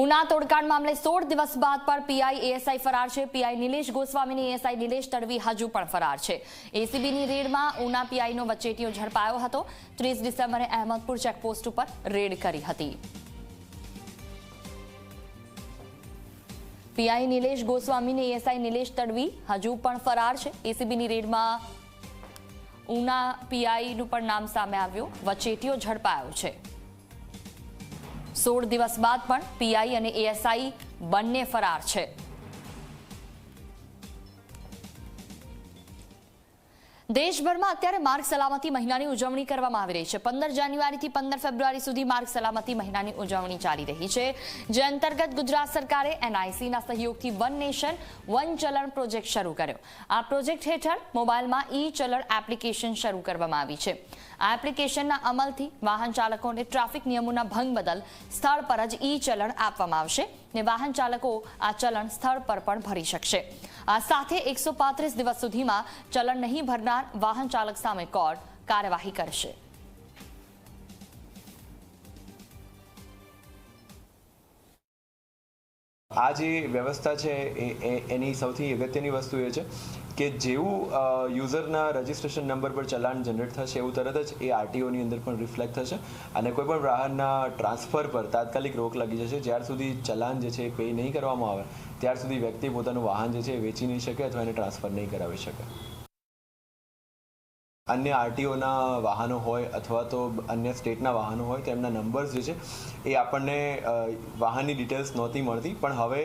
ઉના તોડકાંડ મામલે 16 દિવસ બાદ પણ પીઆઈ એએસઆઈ ફરાર છે। પીઆઈ નિલેશ ગોસ્વામીની એએસઆઈ નિલેશ તડવી હજુ પણ ફરાર છે। એસીબીની રેડમાં ઉના પીઆઈનો વચેટિયો ઝડપાયો હતો। 30 ડિસેમ્બરે અહેમદપુર ચેકપોસ્ટ ઉપર રેડ કરી હતી। પીઆઈ નિલેશ ગોસ્વામીની એએસઆઈ નિલેશ તડવી હજુ પણ ફરાર છે। એસીબીની રેડમાં ઉના પીઆઈનું પણ નામ સામે આવ્યું, વચેટિયો ઝડપાયો છે। 16 દિવસ બાદ પણ પીઆઈ અને એએસઆઈ બંને ફરાર છે। દેશભરમાં અત્યારે માર્ગ સલામતી મહિનાની ઉજવણી કરવામાં આવી રહી છે। 15 જાન્યુઆરીથી 15 ફેબ્રુઆરી સુધી માર્ગ સલામતી મહિનાની ઉજવણી ચાલી રહી છે, જે અંતર્ગત ગુજરાત સરકારે એનઆઈસીના સહયોગથી વન નેશન વન ચલણ પ્રોજેક્ટ શરૂ કર્યો। આ પ્રોજેક્ટ હેઠળ મોબાઈલમાં ઈ ચલણ એપ્લિકેશન શરૂ કરવામાં આવી છે। આ એપ્લિકેશનના અમલથી વાહન ચાલકોને ટ્રાફિક નિયમોના ભંગ બદલ સ્થળ પર જ ઈ ચલણ આપવામાં આવશે ને વાહન ચાલકો આ ચલણ સ્થળ પર પણ ભરી શકશે। આ સાથે 135 દિવસ સુધીમાં ચલણ નહીં ભરનાર વાહન ચાલક સામે કોર્ટ કાર્યવાહી કરશે। આ જે વ્યવસ્થા છે એની સૌથી અગત્યની વસ્તુ એ છે કે જેવું યુઝરના રજિસ્ટ્રેશન નંબર પર ચલાણ જનરેટ થશે એવું તરત જ એ આરટીઓની અંદર પણ રિફ્લેક્ટ થશે અને કોઈ પણ વાહનના ટ્રાન્સફર પર તાત્કાલિક રોક લાગી જશે। જ્યાર સુધી ચલાણ જે છે એ પે નહીં કરવામાં આવે ત્યાર સુધી વ્યક્તિ પોતાનું વાહન જે છે એ વેચી નહીં શકે અથવા એને ટ્રાન્સફર નહીં કરાવી શકે। અન્ય આરટીઓના વાહનો હોય અથવા તો અન્ય સ્ટેટના વાહનો હોય તો એમના નંબર્સ જે છે એ આપણને વાહનની ડિટેલ્સ નહોતી મળતી, પણ હવે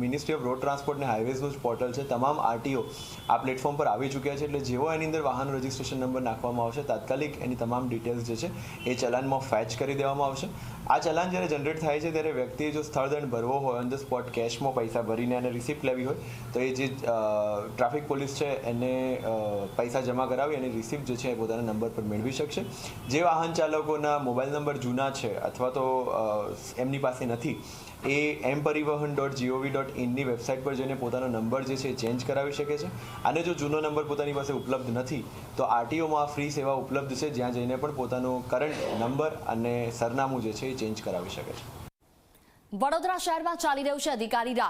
મિનિસ્ટ્રી ઓફ રોડ ટ્રાન્સપોર્ટ અને હાઈવેઝનું જ પોર્ટલ છે, તમામ આરટીઓ આ પ્લેટફોર્મ પર આવી ચૂક્યા છે। એટલે જેવો એની અંદર વાહનનો રજિસ્ટ્રેશન નંબર નાખવામાં આવશે તાત્કાલિક એની તમામ ડિટેલ્સ જે છે એ ચલાનમાં ફેચ કરી દેવામાં આવશે। આ ચલાન જ્યારે જનરેટ થાય છે ત્યારે વ્યક્તિએ જો સ્થળ દંડ ભરવો હોય, ઓન ધ સ્પોટ કેશમાં પૈસા ભરીને અને રિસિપ્ટ લેવી હોય તો એ જે ટ્રાફિક પોલીસ છે એને પૈસા જમા કરાવી અને રિસિપ્ટ જે છે એ પોતાના નંબર પર મેળવી શકશે। જે વાહન ચાલકોના મોબાઈલ નંબર જૂના છે અથવા તો એમની પાસે નથી એ mParivahan.gov.in વેબસાઇટ પર જઈને પોતાનો નંબર જે છે એ ચેન્જ કરાવી શકે છે। અને જો જૂનો નંબર પોતાની પાસે ઉપલબ્ધ નથી તો આરટીઓમાં ફ્રી સેવા ઉપલબ્ધ છે, જ્યાં જઈને પણ પોતાનો કરંટ નંબર અને સરનામું જે છે એ ચેન્જ કરાવી શકે છે। વડોદરા શહેરમાં ચાલી રહ્યું છે અધિકારી રાજ।